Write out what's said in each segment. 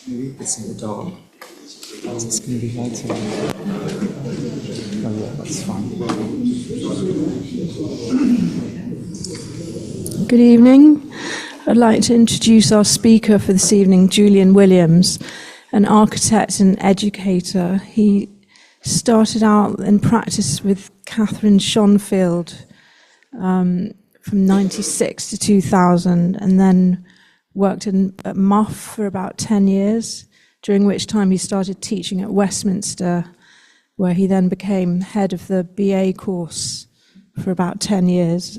Maybe it's in the dark. It's going to be lighter. Oh yeah, that's fine. Good evening. I'd like to introduce our speaker for this evening, Julian Williams, an architect and educator. He started out in practice with Catherine Schonfield from 96 to 2000, and then worked at MUF for about 10 years, during which time he started teaching at Westminster, where he then became head of the BA course for about 10 years.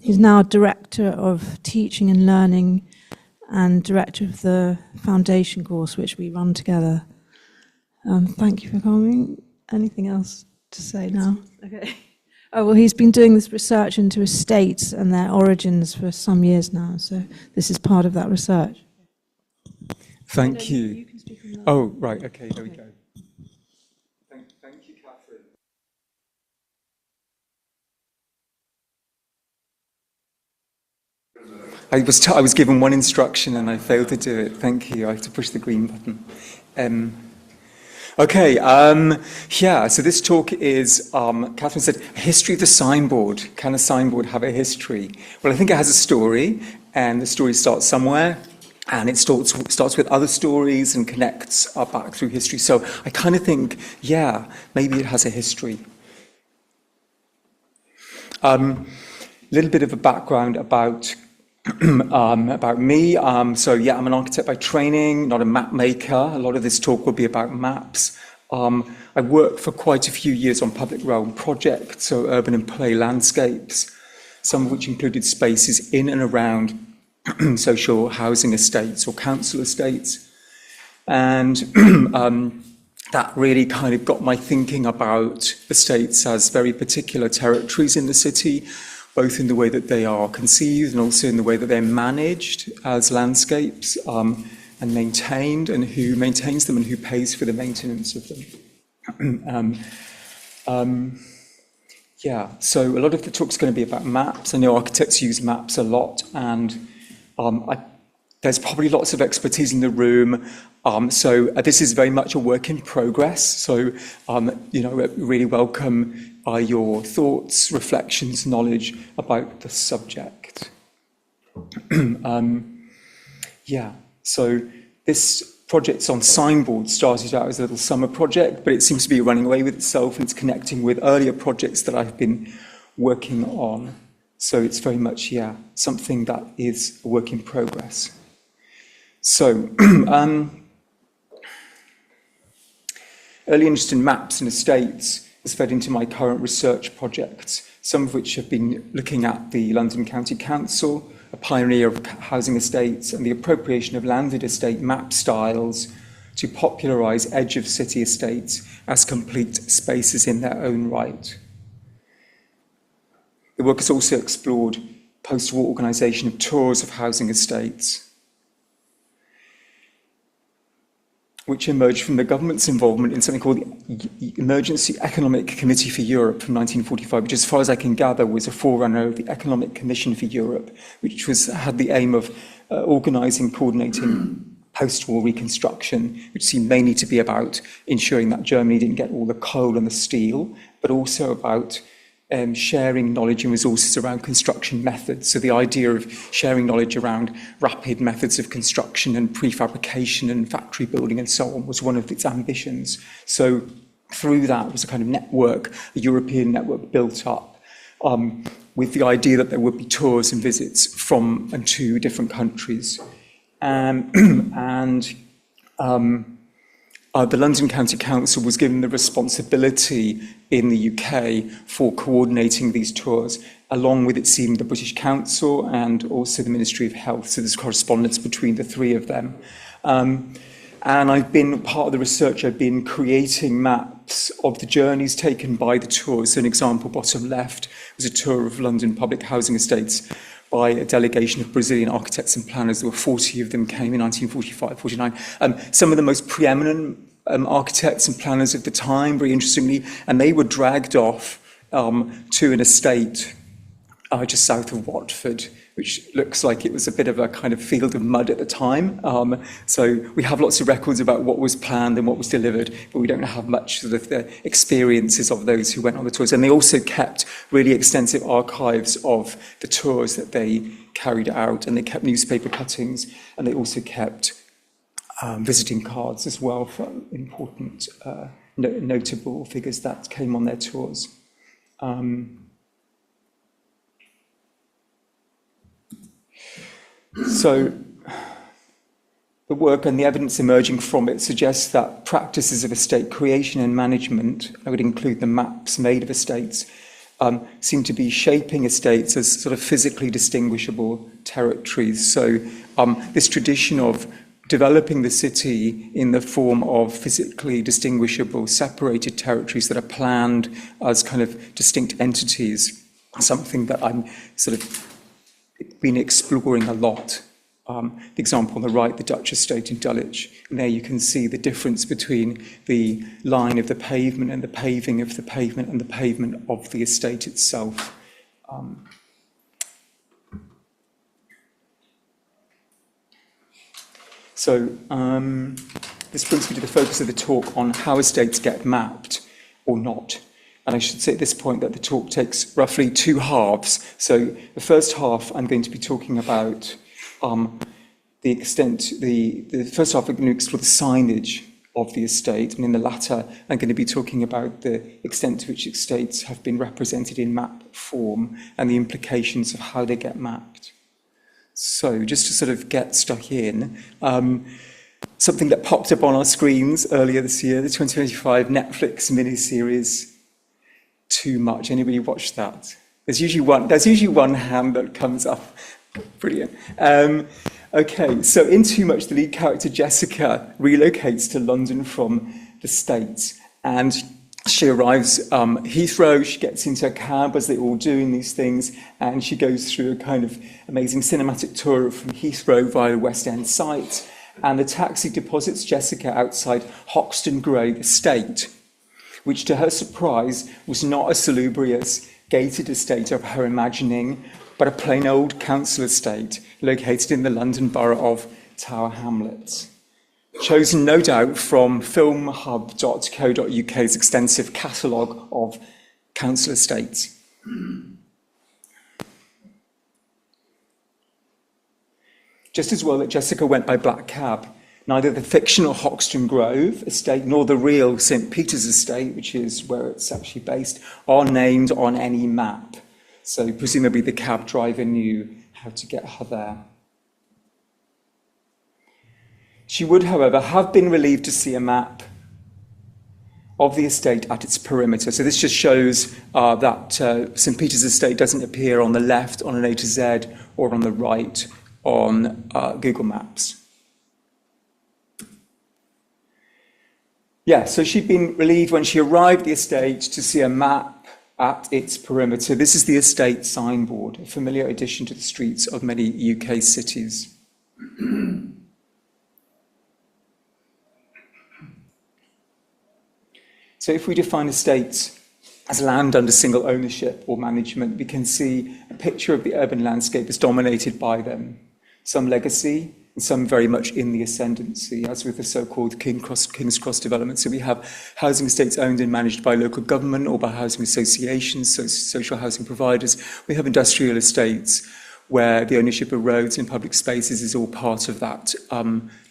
He's now Director of Teaching and Learning and Director of the Foundation course, which we run together. Thank you for coming. Anything else to say now? Okay. Oh, well, he's been doing this research into estates and their origins for some years now, so this is part of that research. Thank you. You can speak on that. Oh, right, okay, there we go. Thank you, Catherine. I was given one instruction and I failed to do it. Thank you. I have to push the green button. Yeah, so this talk is, Catherine said, a history of the signboard. Can a signboard have a history? Well, I think it has a story, and the story starts somewhere, and it starts with other stories and connects back through history. So I kind of think, yeah, maybe it has a history. Little bit of a background about me. So yeah, I'm an architect by training, not a map maker. A lot of this talk will be about maps. I worked for quite a few years on public realm projects, so urban and play landscapes, some of which included spaces in and around social housing estates or council estates. And that really kind of got my thinking about estates as very particular territories in the city, both in the way that they are conceived and also in the way that they're managed as landscapes and maintained, and who maintains them and who pays for the maintenance of them. Yeah, so a lot of the talk's going to be about maps. I know architects use maps a lot, and there's probably lots of expertise in the room. So this is very much a work in progress. So, really welcome your thoughts, reflections, knowledge about the subject. Yeah, so this project's on signboard started out as a little summer project, but it seems to be running away with itself, and it's connecting with earlier projects that I've been working on. So it's very much, yeah, something that is a work in progress. So, early interest in maps and estates has fed into my current research projects, some of which have been looking at the London County Council, a pioneer of housing estates, and the appropriation of landed estate map styles to popularise edge of city estates as complete spaces in their own right. The work has also explored post-war organisation of tours of housing estates, which emerged from the government's involvement in something called the Emergency Economic Committee for Europe from 1945, which, as far as I can gather, was a forerunner of the Economic Commission for Europe, which had the aim of organising, coordinating post-war reconstruction, which seemed mainly to be about ensuring that Germany didn't get all the coal and the steel, but also about sharing knowledge and resources around construction methods. So the idea of sharing knowledge around rapid methods of construction and prefabrication and factory building and so on was one of its ambitions. So through that was a kind of network, a European network built up with the idea that there would be tours and visits from and to different countries. The London County Council was given the responsibility in the UK for coordinating these tours, along with, it seemed, the British Council and also the Ministry of Health. So there's correspondence between the three of them. And I've been part of the research. I've been creating maps of the journeys taken by the tours. So an example, bottom left, was a tour of London public housing estates by a delegation of Brazilian architects and planners. There were 40 of them, came in 1945, 49. Some of the most preeminent architects and planners of the time, very interestingly, and they were dragged off to an estate just south of Watford, which looks like it was a bit of a kind of field of mud at the time. So we have lots of records about what was planned and what was delivered, but we don't have much sort of the experiences of those who went on the tours. And they also kept really extensive archives of the tours that they carried out, and they kept newspaper cuttings, and they also kept visiting cards as well from important notable figures that came on their tours. So the work and the evidence emerging from it suggests that practices of estate creation and management, I would include the maps made of estates, seem to be shaping estates as sort of physically distinguishable territories. So this tradition of developing the city in the form of physically distinguishable, separated territories that are planned as kind of distinct entities, something that I'm sort of been exploring a lot. The example on the right, the Dutch estate in Dulwich, and there you can see the difference between the line of the pavement and the paving of the pavement and the pavement of the estate itself. So this brings me to the focus of the talk on how estates get mapped or not. And I should say at this point that the talk takes roughly two halves. So the first half, I'm going to be talking about the extent, the first half I'm going to explore the signage of the estate, and in the latter I'm going to be talking about the extent to which estates have been represented in map form and the implications of how they get mapped. So just to sort of get stuck in, something that popped up on our screens earlier this year, the 2025 Netflix miniseries, Too Much. Anybody watched that? There's usually one hand that comes up. Brilliant. Okay, so in Too Much, the lead character Jessica relocates to London from the States, and she arrives Heathrow. She gets into a cab, as they all do in these things, and she goes through a kind of amazing cinematic tour from Heathrow via the West End site, and the taxi deposits Jessica outside Hoxton Grove Estate, which to her surprise was not a salubrious gated estate of her imagining, but a plain old council estate located in the London borough of Tower Hamlets. Chosen no doubt from filmhub.co.uk's extensive catalogue of council estates. Just as well that Jessica went by black cab, neither the fictional Hoxton Grove estate nor the real St. Peter's estate, which is where it's actually based, are named on any map. So presumably the cab driver knew how to get her there. She would, however, have been relieved to see a map of the estate at its perimeter. So this just shows that St. Peter's estate doesn't appear on the left on an A to Z or on the right on Google Maps. Yeah, so she'd been relieved when she arrived at the estate to see a map at its perimeter. This is the estate signboard, a familiar addition to the streets of many UK cities. So if we define estates as land under single ownership or management, we can see a picture of the urban landscape as dominated by them. Some legacy, and some very much in the ascendancy, as with the so-called King's Cross development. So we have housing estates owned and managed by local government or by housing associations, so social housing providers. We have industrial estates where the ownership of roads and public spaces is all part of that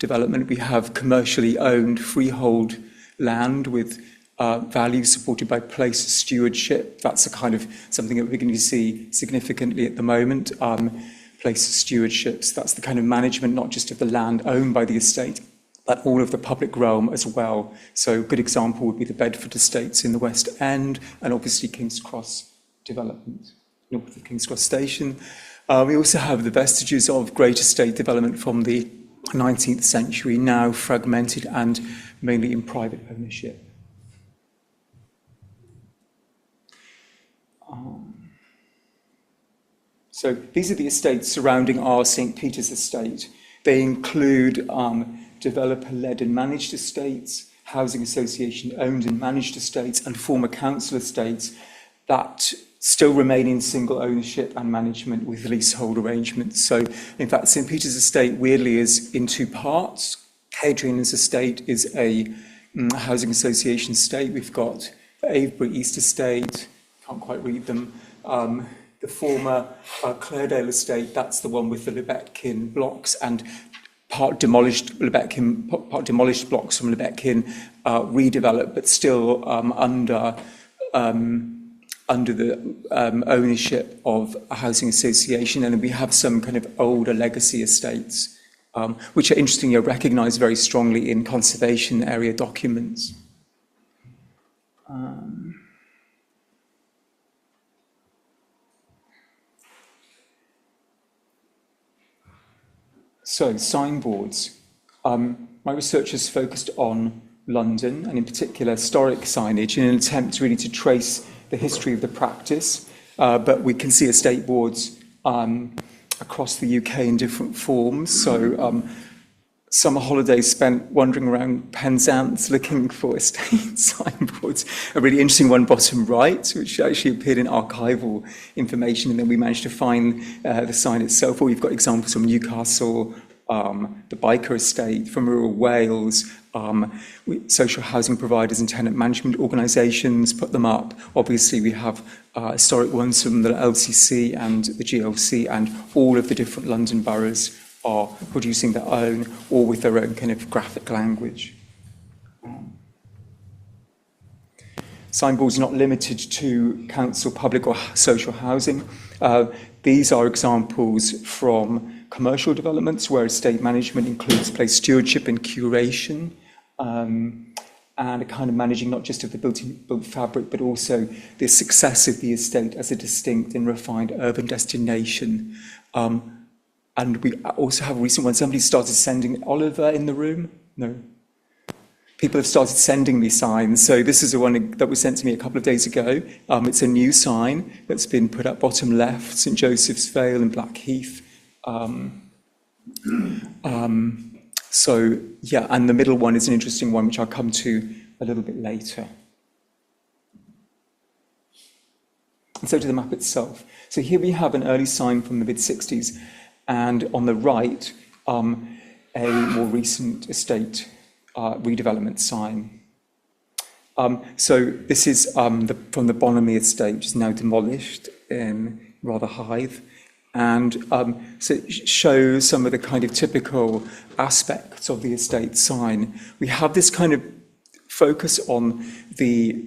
development. We have commercially owned freehold land with value supported by place stewardship. That's a kind of something that we're going to see significantly at the moment. Place stewardships, that's the kind of management not just of the land owned by the estate, but all of the public realm as well. So a good example would be the Bedford estates in the West End, and obviously King's Cross development, north of King's Cross Station. We also have the vestiges of great estate development from the 19th century, now fragmented and mainly in private ownership. So these are the estates surrounding our St. Peter's estate. They include developer-led and managed estates, housing association-owned and managed estates, and former council estates that still remaining single ownership and management with leasehold arrangements. So, in fact, St Peter's Estate weirdly is in two parts. Hadrian's Estate is a housing association estate. We've got Avebury East Estate, can't quite read them. The former Claredale Estate, that's the one with the Lebetkin blocks, and part demolished blocks from Lebetkin, redeveloped, but still under the ownership of a housing association. And then we have some kind of older legacy estates, which are interestingly recognised very strongly in conservation area documents. So, signboards. My research has focused on London, and in particular historic signage, in an attempt really to trace the history of the practice. But we can see estate boards across the UK in different forms. So, summer holidays spent wandering around Penzance looking for estate signboards. A really interesting one bottom right, which actually appeared in archival information, and then we managed to find the sign itself. Or we've got examples from Newcastle, the Biker Estate, from rural Wales. Social housing providers and tenant management organisations put them up. Obviously, we have historic ones from the LCC and the GLC, and all of the different London boroughs are producing their own, or with their own kind of graphic language. Signboards are not limited to council, public or social housing. These are examples from commercial developments where estate management includes place stewardship and curation, and a kind of managing not just of the built fabric, but also the success of the estate as a distinct and refined urban destination. And we also have a recent one. Somebody started sending Oliver in the room. No. People have started sending me signs. So this is the one that was sent to me a couple of days ago. It's a new sign that's been put up bottom left, St Joseph's Vale and Blackheath. So yeah, and the middle one is an interesting one, which I'll come to a little bit later. And so to the map itself. So here we have an early sign from the mid-60s, and on the right, a more recent estate redevelopment sign. So this is from the Bonamy estate, which is now demolished in Rotherhithe. And so it shows some of the kind of typical aspects of the estate sign. We have this kind of focus on the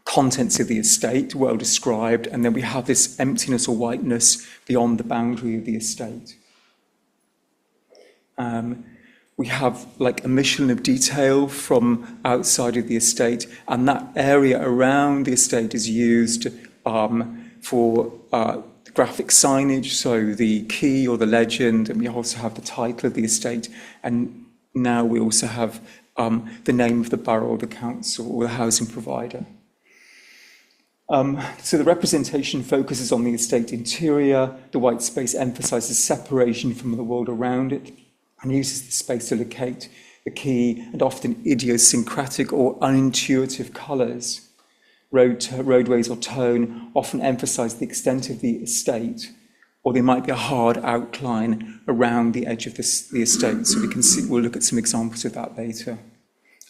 contents of the estate, well described, and then we have this emptiness or whiteness beyond the boundary of the estate. We have like omission of detail from outside of the estate, and that area around the estate is used for graphic signage, so the key or the legend, and we also have the title of the estate, and now we also have the name of the borough or the council or the housing provider. So the representation focuses on the estate interior. The white space emphasises separation from the world around it and uses the space to locate the key and often idiosyncratic or unintuitive colours. Roadways or tone often emphasise the extent of the estate, or there might be a hard outline around the edge of the estate. So we can see, we'll look at some examples of that later.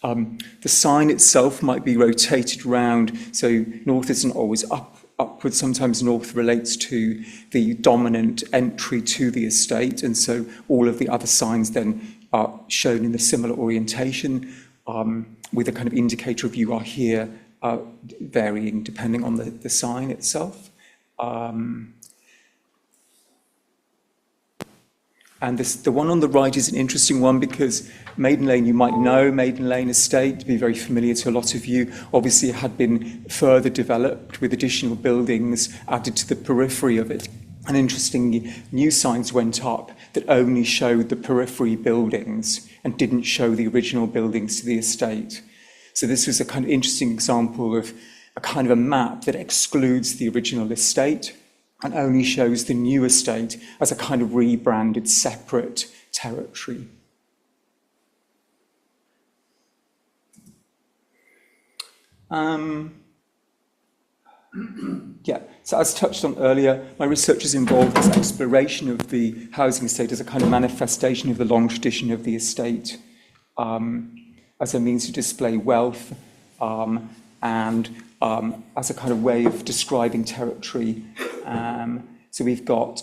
The sign itself might be rotated round, so north isn't always upwards. Sometimes north relates to the dominant entry to the estate, and so all of the other signs then are shown in a similar orientation, with a kind of indicator of you are here, varying depending on the sign itself. And the one on the right is an interesting one because Maiden Lane, you might know Maiden Lane Estate, to be very familiar to a lot of you. Obviously, it had been further developed with additional buildings added to the periphery of it. And interestingly, new signs went up that only showed the periphery buildings and didn't show the original buildings to the estate. So this was a kind of interesting example of a kind of a map that excludes the original estate and only shows the new estate as a kind of rebranded separate territory. Yeah, so as touched on earlier, my research is involved in exploration of the housing estate as a kind of manifestation of the long tradition of the estate, as a means to display wealth, and as a kind of way of describing territory. So we've got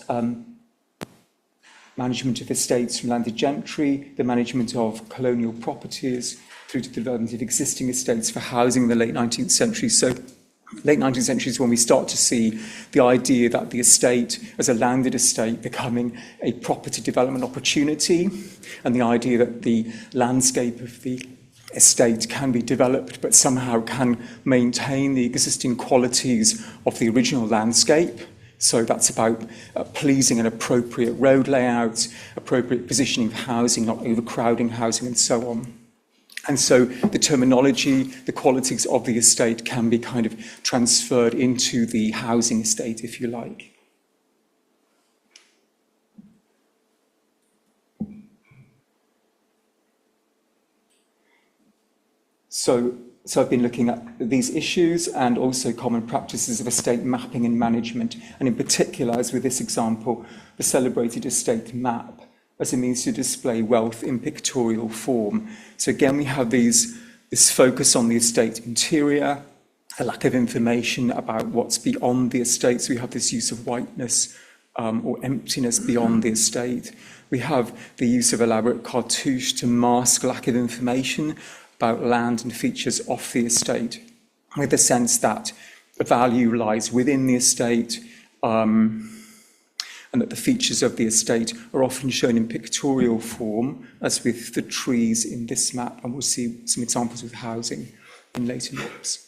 management of estates from landed gentry, the management of colonial properties, through to the development of existing estates for housing in the late 19th century. So late 19th century is when we start to see the idea that the estate as a landed estate becoming a property development opportunity, and the idea that the landscape of the estate can be developed but somehow can maintain the existing qualities of the original landscape. So that's about pleasing and appropriate road layouts, appropriate positioning of housing, not overcrowding housing, and so on. And so the terminology, the qualities of the estate can be kind of transferred into the housing estate, if you like. So I've been looking at these issues and also common practices of estate mapping and management, and in particular, as with this example, the celebrated estate map as a means to display wealth in pictorial form. So again, we have this focus on the estate interior, a lack of information about what's beyond the estate. So we have this use of whiteness or emptiness beyond the estate. We have the use of elaborate cartouche to mask lack of information about land and features off the estate, with the sense that the value lies within the estate, and that the features of the estate are often shown in pictorial form, as with the trees in this map, and we'll see some examples with housing in later maps.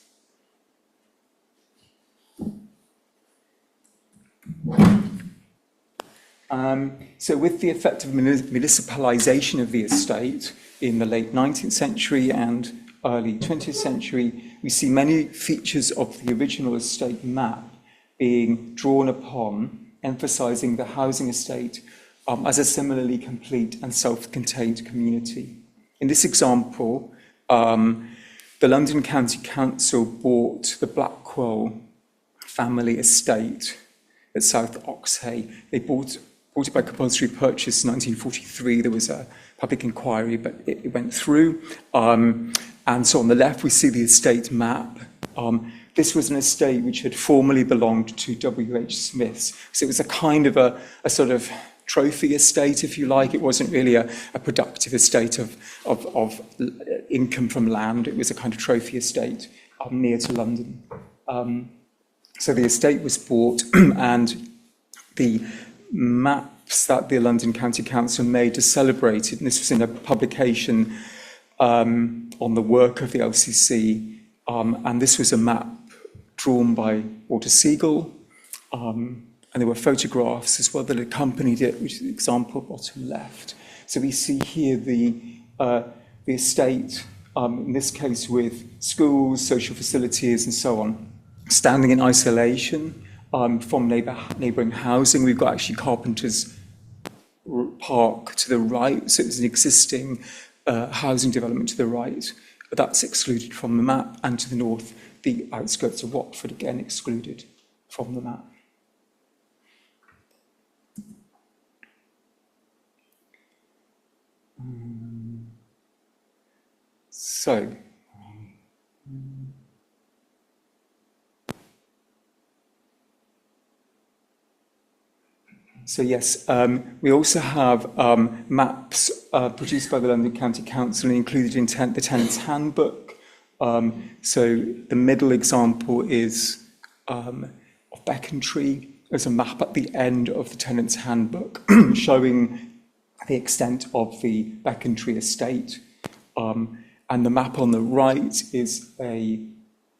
So with the effect of municipalisation of the estate in the late 19th century and early 20th century, we see many features of the original estate map being drawn upon, emphasising the housing estate as a similarly complete and self-contained community. In this example, the London County Council bought the Blackwell family estate at South Oxhay. They bought it by compulsory purchase in 1943. There was a public inquiry, but it went through. And so on the left, we see the estate map. This was an estate which had formerly belonged to W.H. Smith's. So it was a kind of a sort of trophy estate, if you like. It wasn't really a productive estate of income from land. It was a kind of trophy estate near to London. So the estate was bought, and the maps that the London County Council made to celebrate it, and this was in a publication on the work of the LCC, and this was a map drawn by Walter Siegel, and there were photographs as well that accompanied it, which is the example bottom left. So we see here the estate, in this case with schools, social facilities and so on, standing in isolation from neighbouring housing. We've got actually Carpenter's Park to the right, so it's an existing housing development to the right, but that's excluded from the map, and to the north, the outskirts of Watford, again excluded from the map. So yes, we also have maps produced by the London County Council and included in the Tenants' Handbook. So the middle example is of Becontree. There's a map at the end of the Tenants' Handbook showing the extent of the Becontree estate. And the map on the right is a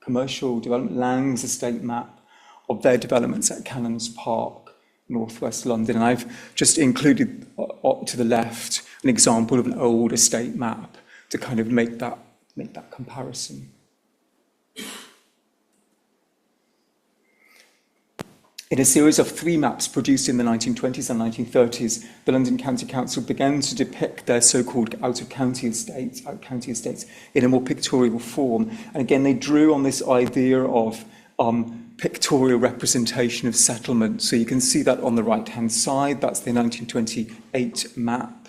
commercial development Lang's estate map of their developments at Cannons Park, northwest London. And I've just included to the left an example of an old estate map to kind of make that comparison. In a series of 3 maps produced in the 1920s and 1930s, the London County Council began to depict their so-called out-county estates in a more pictorial form. And again, they drew on this idea of pictorial representation of settlement. So you can see that on the right-hand side, that's the 1928 map,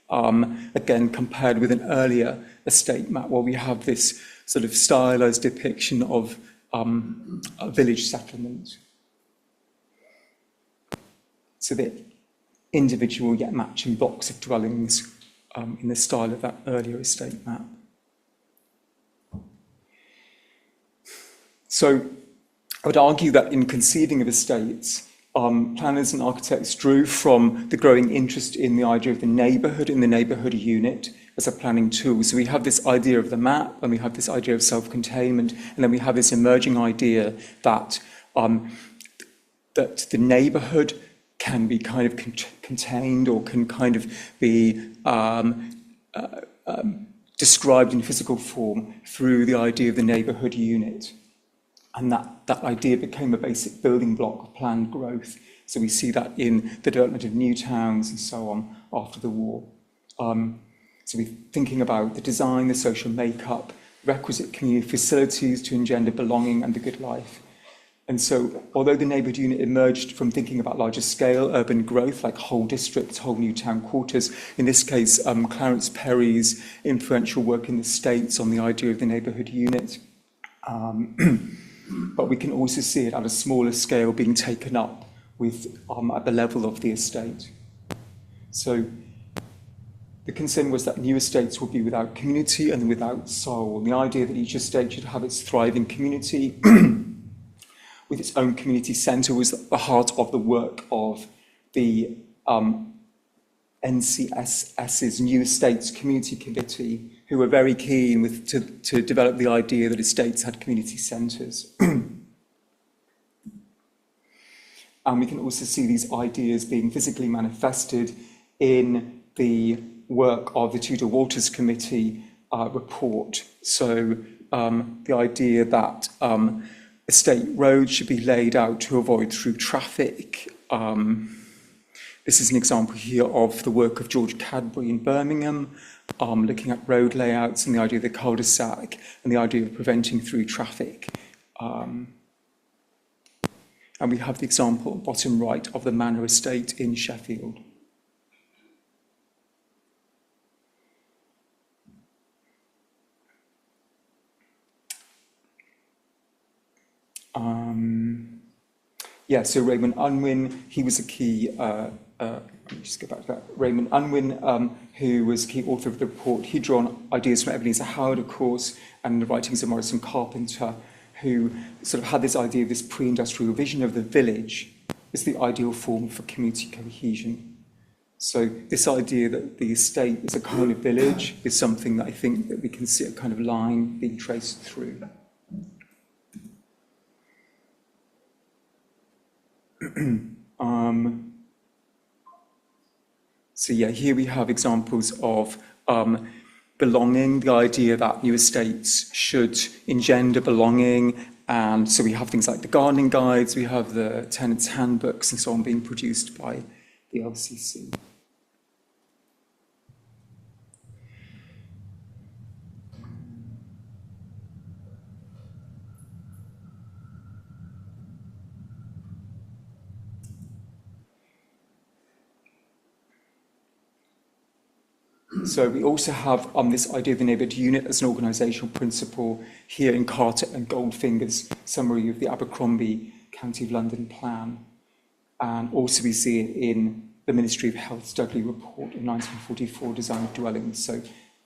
again compared with an earlier estate map where we have this sort of stylized depiction of a village settlement. So the individual yet matching blocks of dwellings in the style of that earlier estate map. So I would argue that in conceiving of estates, planners and architects drew from the growing interest in the idea of the neighbourhood and the neighbourhood unit as a planning tool. So we have this idea of the map, and we have this idea of self-containment, and then we have this emerging idea that that the neighbourhood can be kind of contained or can kind of be described in physical form through the idea of the neighbourhood unit. And that idea became a basic building block of planned growth. So we see that in the development of new towns and so on after the war. So we're thinking about the design, the social makeup, requisite community facilities to engender belonging and the good life. And so, although the neighbourhood unit emerged from thinking about larger scale urban growth, like whole districts, whole new town quarters, in this case, Clarence Perry's influential work in the States on the idea of the neighbourhood unit, but we can also see it at a smaller scale being taken up with at the level of the estate. So the concern was that new estates would be without community and without soul. The idea that each estate should have its thriving community with its own community centre was at the heart of the work of the NCSS's New Estates Community Committee, who were very keen to develop the idea that estates had community centres. And we can also see these ideas being physically manifested in the work of the Tudor Walters Committee report. So the idea that estate roads should be laid out to avoid through traffic. This is an example here of the work of George Cadbury in Birmingham, looking at road layouts and the idea of the cul-de-sac and the idea of preventing through traffic. And we have the example bottom right of the Manor Estate in Sheffield. So Raymond Unwin, he was a key, let me just go back to that. Raymond Unwin, who was key author of the report, he'd drawn ideas from Ebenezer Howard, of course, and the writings of Morrison Carpenter, who sort of had this idea of this pre-industrial vision of the village as the ideal form for community cohesion. So this idea that the estate is a kind of village is something that I think that we can see a kind of line being traced through. So yeah, here we have examples of belonging, the idea that new estates should engender belonging, and so we have things like the gardening guides, we have the tenants' handbooks and so on being produced by the LCC. So we also have this idea of the neighbourhood unit as an organisational principle here in Carter and Goldfinger's summary of the Abercrombie County of London plan. And also we see it in the Ministry of Health's Dudley report in 1944, Design of Dwellings. So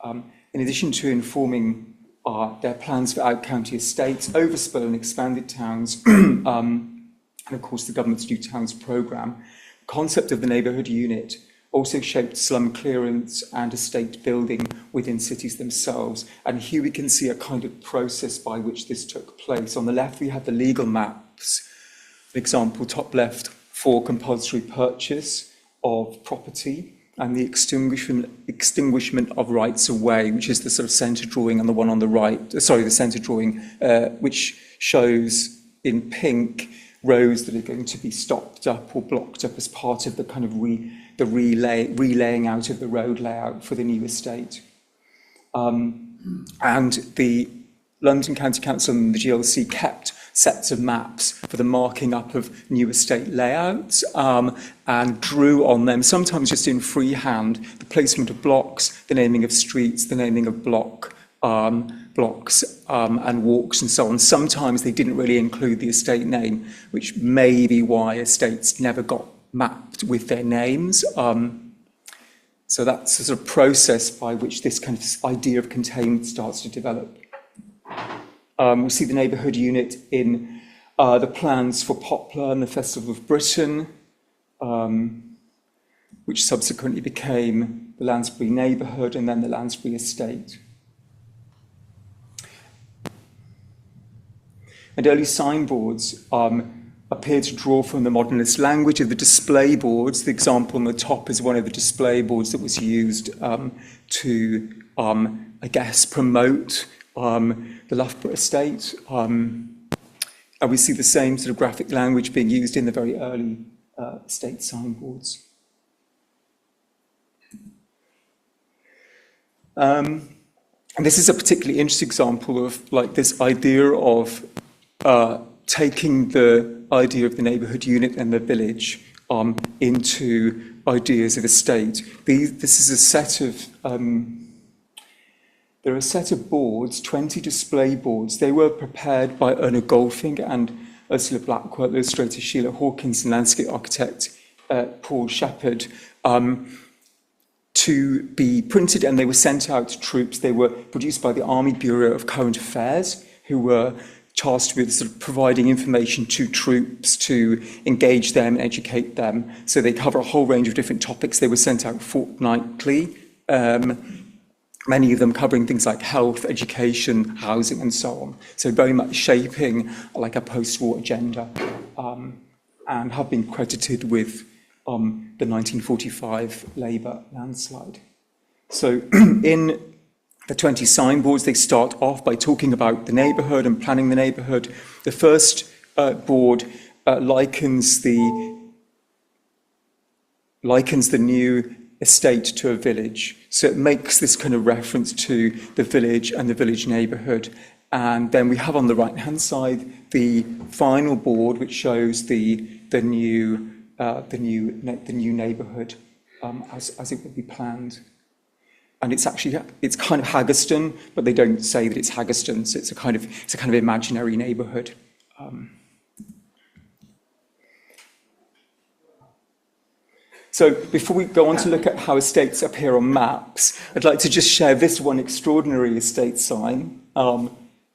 in addition to informing their plans for out-county estates, overspur and expanded towns, and of course the government's New Towns programme, the concept of the neighbourhood unit also shaped slum clearance and estate building within cities themselves. And here we can see a kind of process by which this took place. On the left, we have the legal maps, for example, top left, for compulsory purchase of property and the extinguishment of rights of way, which is the sort of centre drawing, and the one on the right, the centre drawing, which shows in pink roads that are going to be stopped up or blocked up as part of the kind of relaying out of the road layout for the new estate. And the London County Council and the GLC kept sets of maps for the marking up of new estate layouts, and drew on them, sometimes just in freehand, the placement of blocks, the naming of streets, the naming of blocks and walks and so on. Sometimes they didn't really include the estate name, which may be why estates never got mapped with their names. So that's a sort of process by which this kind of idea of containment starts to develop. We see the neighbourhood unit in the plans for Poplar and the Festival of Britain, which subsequently became the Lansbury neighbourhood and then the Lansbury estate. And early signboards appear to draw from the modernist language of the display boards. The example on the top is one of the display boards that was used to, I guess, promote the Loughborough estate. And we see the same sort of graphic language being used in the very early estate signboards. And this is a particularly interesting example of like this idea of taking the idea of the neighbourhood unit and the village into ideas of estate. This is a set of, there are a set of boards, 20 display boards. They were prepared by Erna Goldfinger and Ursula Blackwell, illustrator Sheila Hawkins, and landscape architect Paul Shepherd, to be printed, and they were sent out to troops. They were produced by the Army Bureau of Current Affairs, who were tasked with sort of providing information to troops to engage them and educate them. So they cover a whole range of different topics. They were sent out fortnightly, many of them covering things like health, education, housing, and so on. So very much shaping like a post-war agenda, and have been credited with the 1945 Labour landslide. So in the 20 signboards, they start off by talking about the neighbourhood and planning the neighbourhood. The first board likens the new estate to a village. So it makes this kind of reference to the village and the village neighbourhood. And then we have on the right-hand side the final board, which shows the new neighbourhood as it would be planned. And it's kind of Haggerston, but they don't say that it's Haggerston, so it's a kind of imaginary neighbourhood. So before we go on to look at how estates appear on maps, I'd like to just share this one extraordinary estate sign.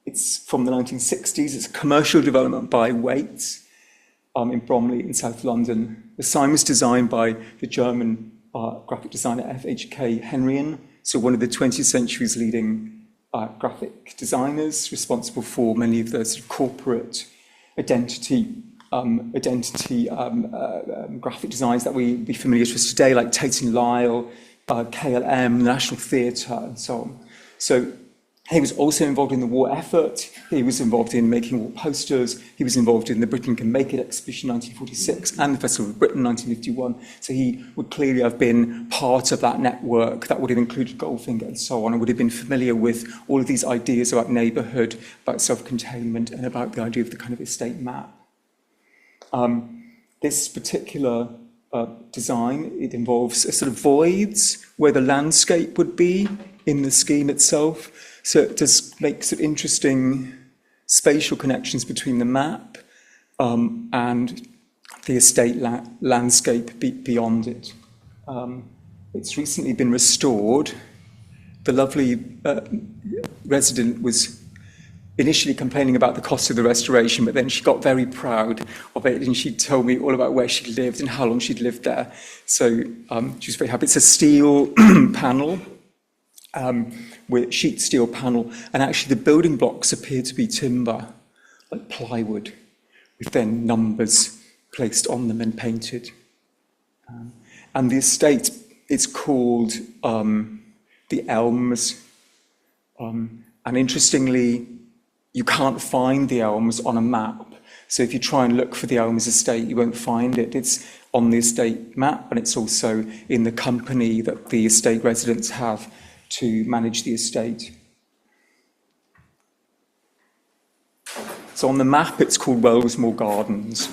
It's from the 1960s. It's a commercial development by Waits in Bromley in South London. The sign was designed by the German graphic designer F.H.K. Henrien, so one of the 20th century's leading graphic designers, responsible for many of the sort of corporate identity graphic designs that we be familiar with today, like Tate & Lyle, KLM, the National Theatre, and so on. So he was also involved in the war effort. He was involved in making war posters. He was involved in the Britain Can Make It exhibition 1946 and the Festival of Britain 1951. So he would clearly have been part of that network that would have included Goldfinger and so on, and would have been familiar with all of these ideas about neighbourhood, about self-containment, and about the idea of the kind of estate map. This particular design, it involves a sort of voids where the landscape would be in the scheme itself. So it does make sort of interesting spatial connections between the map and the estate landscape beyond it. It's recently been restored. The lovely resident was initially complaining about the cost of the restoration, but then she got very proud of it, and she told me all about where she lived and how long she'd lived there. So she was very happy. It's a steel panel, with sheet steel panel, and actually the building blocks appear to be timber, like plywood, with then numbers placed on them and painted. And the estate, it's called the Elms, and interestingly, you can't find the Elms on a map. So if you try and look for the Elms estate, you won't find it. It's on the estate map, and it's also in the company that the estate residents have to manage the estate. So on the map, it's called Wellsmore Gardens.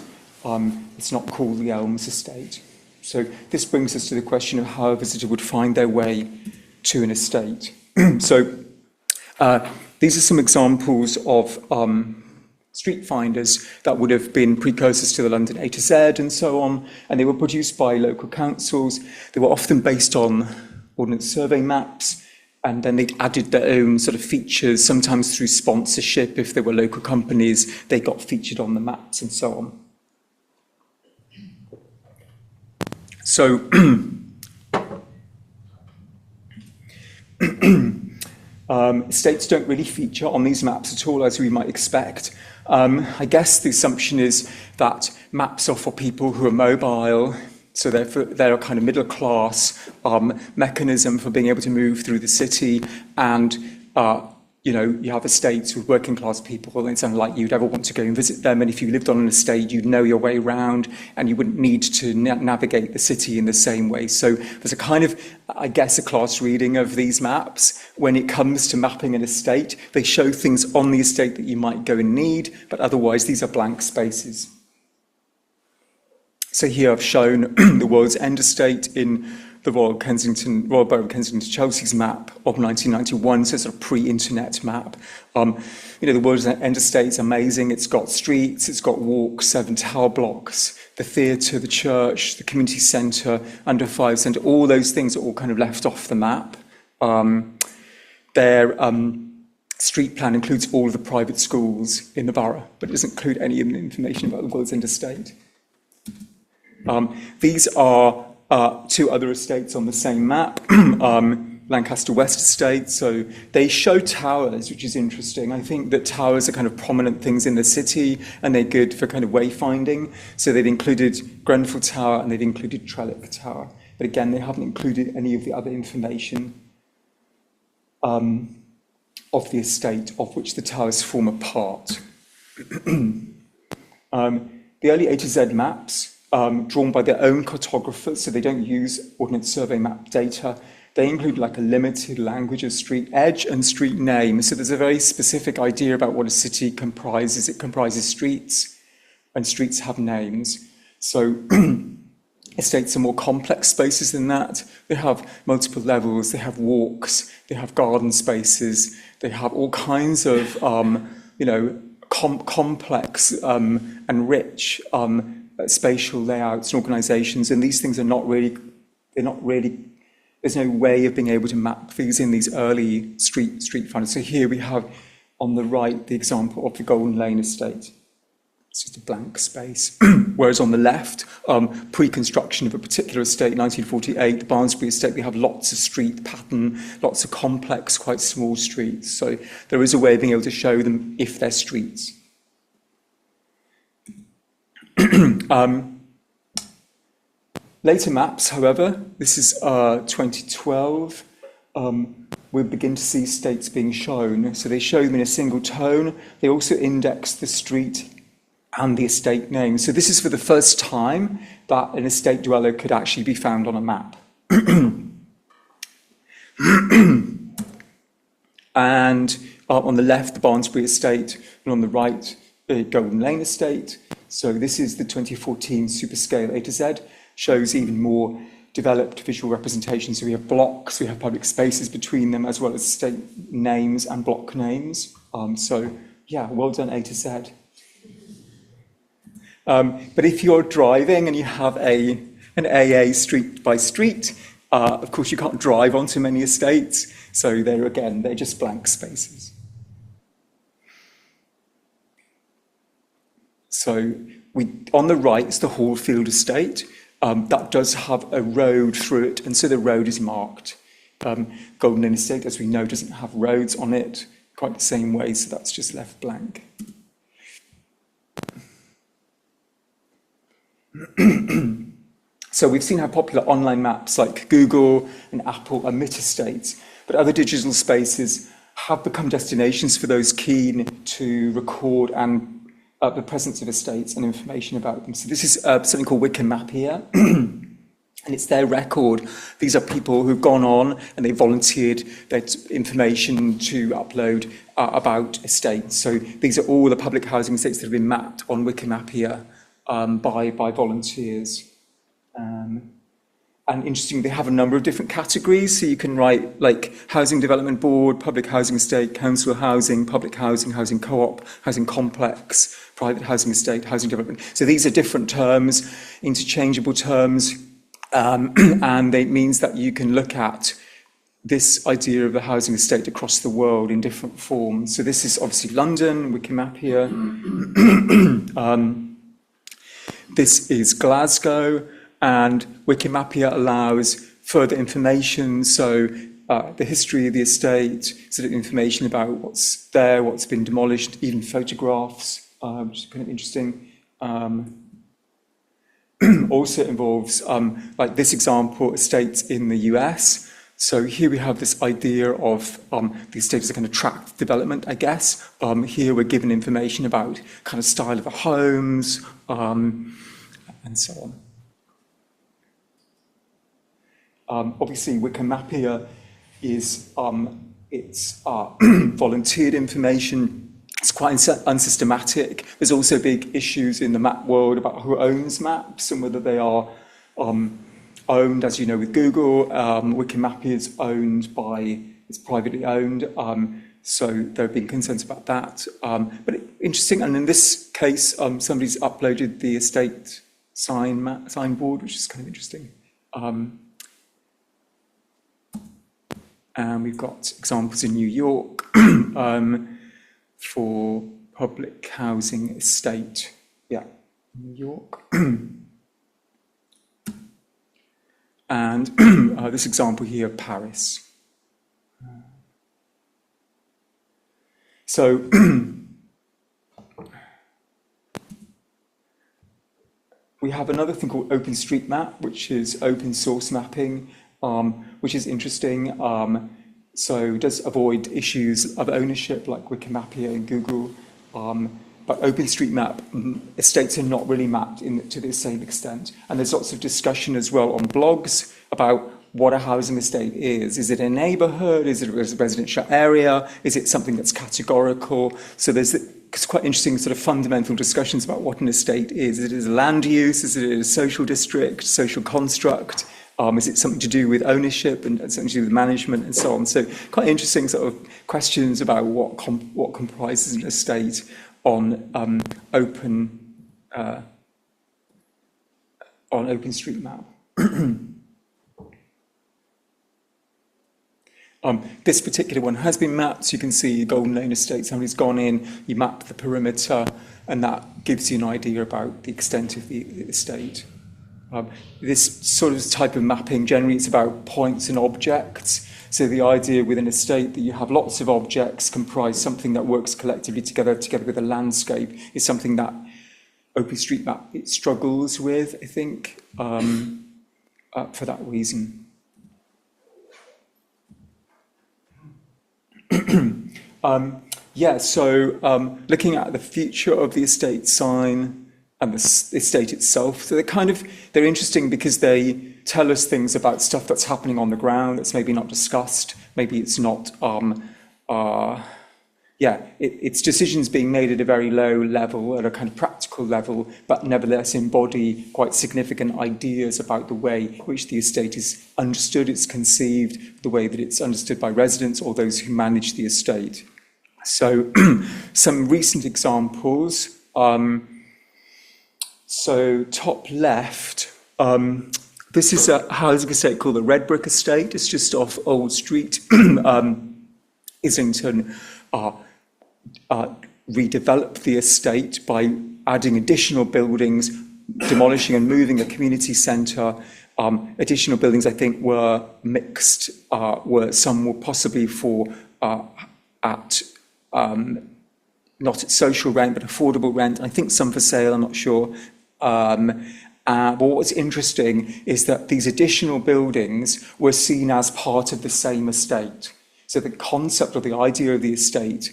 It's not called the Elms Estate. So this brings us to the question of how a visitor would find their way to an estate. So these are some examples of street finders that would have been precursors to the London A to Z and so on, and they were produced by local councils. They were often based on Ordnance Survey maps, and then they'd added their own sort of features, sometimes through sponsorship. If there were local companies, they got featured on the maps and so on. So estates don't really feature on these maps at all, as we might expect. I guess the assumption is that maps are for people who are mobile, so they're a kind of middle class mechanism for being able to move through the city, and you have estates with working class people, and it's unlikely you'd ever want to go and visit them, and if you lived on an estate, you'd know your way around, and you wouldn't need to navigate the city in the same way. So there's a kind of, I guess, a class reading of these maps. When it comes to mapping an estate, they show things on the estate that you might go and need, but otherwise these are blank spaces. So here I've shown the World's End estate in the Royal Borough of Kensington Chelsea's map of 1991, so it's a pre-internet map. The World's End estate's amazing. It's got streets, it's got walks, 7 tower blocks, the theatre, the church, the community centre, under 5 centre, all those things are all kind of left off the map. Their street plan includes all of the private schools in the borough, but it doesn't include any of the information about the World's End estate. These are 2 other estates on the same map, Lancaster West Estate. So they show towers, which is interesting. I think that towers are kind of prominent things in the city, and they're good for kind of wayfinding. So they've included Grenfell Tower and they've included Trellick Tower. But again, they haven't included any of the other information of the estate of which the towers form a part. The early A to Z maps, drawn by their own cartographers, so they don't use Ordnance Survey map data. They include like a limited language of street edge and street name. So there's a very specific idea about what a city comprises. It comprises streets, and streets have names. So estates are more complex spaces than that. They have multiple levels, they have walks, they have garden spaces, they have all kinds of complex and rich spatial layouts and organizations, and these things are not really, there's no way of being able to map these in these early street finders. So here we have on the right the example of the Golden Lane estate. It's just a blank space. Whereas on the left, pre-construction of a particular estate, 1948, the Barnsbury estate, we have lots of street pattern, lots of complex, quite small streets. So there is a way of being able to show them if they're streets. Later maps, however, this is 2012, we begin to see estates being shown. So they show them in a single tone. They also index the street and the estate name. So this is for the first time that an estate dweller could actually be found on a map. And on the left, the Barnsbury estate, and on the right, the Golden Lane estate. So this is the 2014 superscale A to Z, shows even more developed visual representation. So we have blocks, we have public spaces between them, as well as estate names and block names. So yeah, well done A to Z. But if you're driving and you have an AA street by street, of course you can't drive onto many estates. So they're just blank spaces. So on the right is the Hallfield estate. That does have a road through it, and so the road is marked. Golden Lane estate, as we know, doesn't have roads on it quite the same way, so that's just left blank. So we've seen how popular online maps like Google and Apple are myth estates, but other digital spaces have become destinations for those keen to record and the presence of estates and information about them. So this is something called Wickham Map here. And it's their record. These are people who've gone on and they volunteered their information to upload about estates. So these are all the public housing estates that have been mapped on Wikimapia by volunteers. And interesting, they have a number of different categories. So you can write like housing development board, public housing estate, council housing, public housing, housing co-op, housing complex, private housing estate, housing development. So these are different terms, interchangeable terms. And it means that you can look at this idea of the housing estate across the world in different forms. So this is obviously London, Wikimapia. This is Glasgow, and Wikimapia allows further information. So the history of the estate, sort of information about what's there, what's been demolished, even photographs, which is kind of interesting. Also involves, like this example, estates in the US. So here we have this idea of the estate as a kind of tract development, I guess. Here we're given information about kind of style of the homes, and so on. Obviously, Wikimapia is it's volunteered information. It's quite unsystematic. There's also big issues in the map world about who owns maps and whether they are owned, as you know, with Google. Wikimapia is owned by, it's privately owned, so there have been concerns about that. But interesting, and in this case, somebody's uploaded the estate signboard, which is kind of interesting. And we've got examples in New York. For public housing estate, New York. And this example here, Paris. So we have another thing called OpenStreetMap, which is open source mapping, which is interesting. So it does avoid issues of ownership like Wikimapia and Google. But OpenStreetMap estates are not really mapped to the same extent. And there's lots of discussion as well on blogs about what a housing estate is. Is it a neighborhood? Is it a residential area? Is it something that's categorical? So it's quite interesting sort of fundamental discussions about what an estate is. Is it a land use? Is it a social district, social construct? Is it something to do with ownership and something to do with management and so on? So quite interesting sort of questions about what comprises an estate on OpenStreetMap. This particular one has been mapped. So you can see Golden Lane Estate. Somebody's gone in, you map the perimeter, and that gives you an idea about the extent of the estate. This sort of type of mapping, generally it's about points and objects. So the idea with an estate that you have lots of objects comprise something that works collectively together with a landscape is something that OpenStreetMap it struggles with, I think, for that reason. So looking at the future of the estate sign and the estate itself. So they're interesting because they tell us things about stuff that's happening on the ground that's maybe not discussed. Maybe it's not, it's decisions being made at a very low level, at a kind of practical level, but nevertheless embody quite significant ideas about the way in which the estate is understood, it's conceived, the way that it's understood by residents or those who manage the estate. So some recent examples. So top left, this is a housing estate called the Red Brick Estate. It's just off Old Street, Islington. Redeveloped the estate by adding additional buildings, demolishing and moving a community centre. Additional buildings, I think, were mixed. Some were possibly for not at social rent, but affordable rent. I think some for sale, I'm not sure. But what's interesting is that these additional buildings were seen as part of the same estate. So the concept or the idea of the estate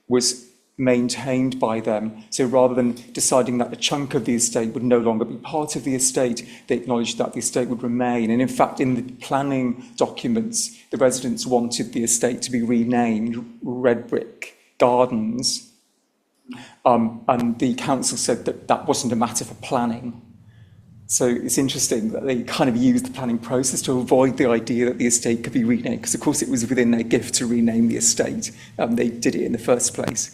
was maintained by them. So rather than deciding that a chunk of the estate would no longer be part of the estate, they acknowledged that the estate would remain. And in fact, in the planning documents, the residents wanted the estate to be renamed Red Brick Gardens. And the council said that that wasn't a matter for planning. So it's interesting that they kind of used the planning process to avoid the idea that the estate could be renamed, because of course it was within their gift to rename the estate. They did it in the first place.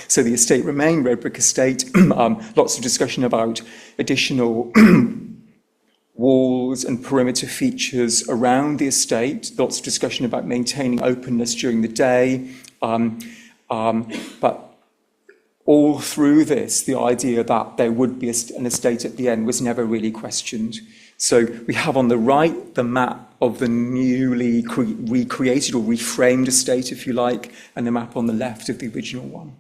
So the estate remained Red Brick Estate. Lots of discussion about additional walls and perimeter features around the estate. Lots of discussion about maintaining openness during the day. But all through this, the idea that there would be an estate at the end was never really questioned. So we have on the right the map of the newly recreated or reframed estate, if you like, and the map on the left of the original one.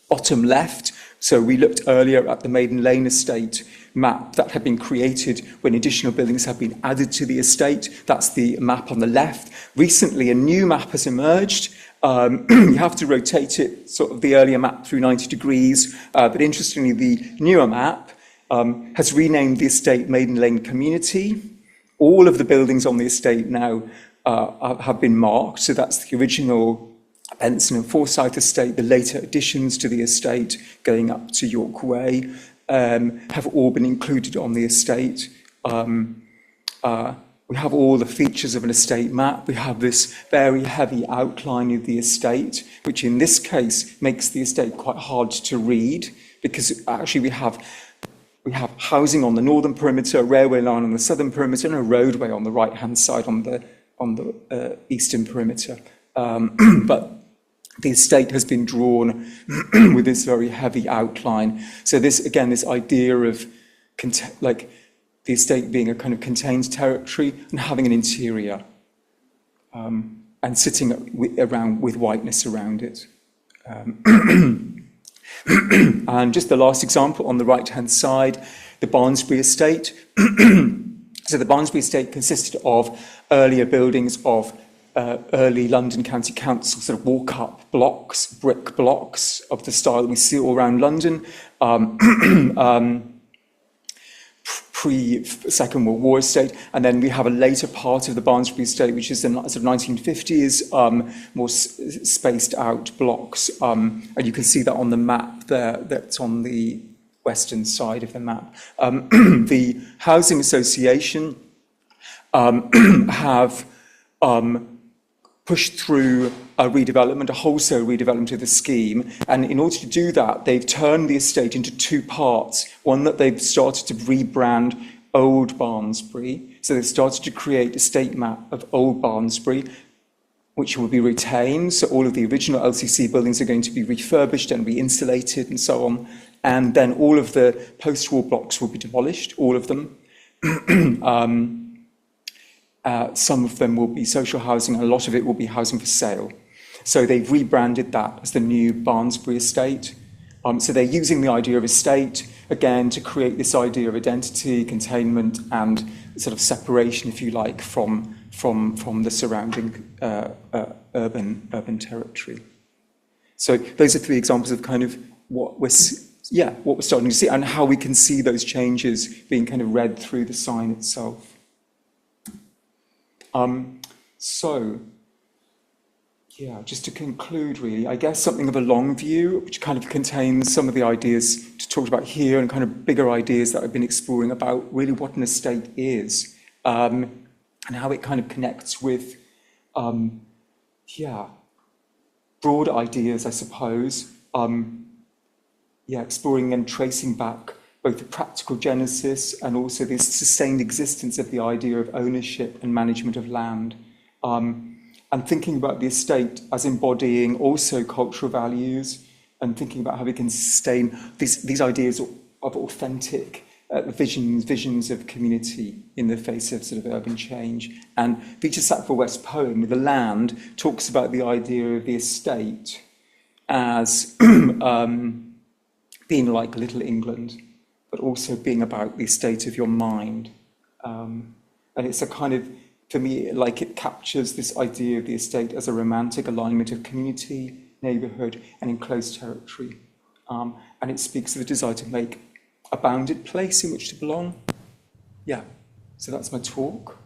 Bottom left, so we looked earlier at the Maiden Lane estate map that had been created when additional buildings have been added to the estate. That's the map on the left. Recently, a new map has emerged. You have to rotate it, sort of the earlier map through 90 degrees, but interestingly, the newer map has renamed the estate Maiden Lane Community. All of the buildings on the estate now have been marked, so that's the original Benson and Forsyth estate. The later additions to the estate going up to York Way have all been included on the estate. We have all the features of an estate map. We have this very heavy outline of the estate, which in this case makes the estate quite hard to read, because actually we have housing on the northern perimeter, a railway line on the southern perimeter, and a roadway on the right-hand side on the eastern perimeter. But the estate has been drawn with this very heavy outline. So this, again, this idea of the estate being a kind of contained territory and having an interior and sitting around with whiteness around it. And just the last example on the right-hand side, the Barnsbury estate. So the Barnsbury estate consisted of earlier buildings of early London County Council sort of walk-up blocks, brick blocks of the style that we see all around London. Pre-Second World War estate, and then we have a later part of the Barnsbury estate, which is the sort of 1950s, more spaced out blocks, and you can see that on the map there, that's on the western side of the map. The Housing Association have pushed through a redevelopment, a wholesale redevelopment of the scheme. And in order to do that, they've turned the estate into two parts. One that they've started to rebrand Old Barnsbury. So they've started to create a state map of Old Barnsbury, which will be retained. So all of the original LCC buildings are going to be refurbished and re-insulated and so on. And then all of the post-war blocks will be demolished, all of them. Some of them will be social housing, and a lot of it will be housing for sale. So they've rebranded that as the new Barnsbury estate. So they're using the idea of estate, again, to create this idea of identity, containment, and sort of separation, if you like, from the surrounding urban territory. So those are three examples of kind of what we're starting to see, and how we can see those changes being kind of read through the sign itself. Just to conclude, really, I guess something of a long view, which kind of contains some of the ideas talked about here and kind of bigger ideas that I've been exploring about really what an estate is, and how it kind of connects with, broad ideas, I suppose. Exploring and tracing back both the practical genesis and also this sustained existence of the idea of ownership and management of land. And thinking about the estate as embodying also cultural values, and thinking about how we can sustain these ideas of authentic visions of community in the face of sort of urban change. And Peter Sackville-West's poem, The Land, talks about the idea of the estate as being like Little England, but also being about the estate of your mind. And it's a kind of for me, like, it captures this idea of the estate as a romantic alignment of community, neighbourhood, and enclosed territory. And it speaks to the desire to make a bounded place in which to belong. Yeah, so that's my talk.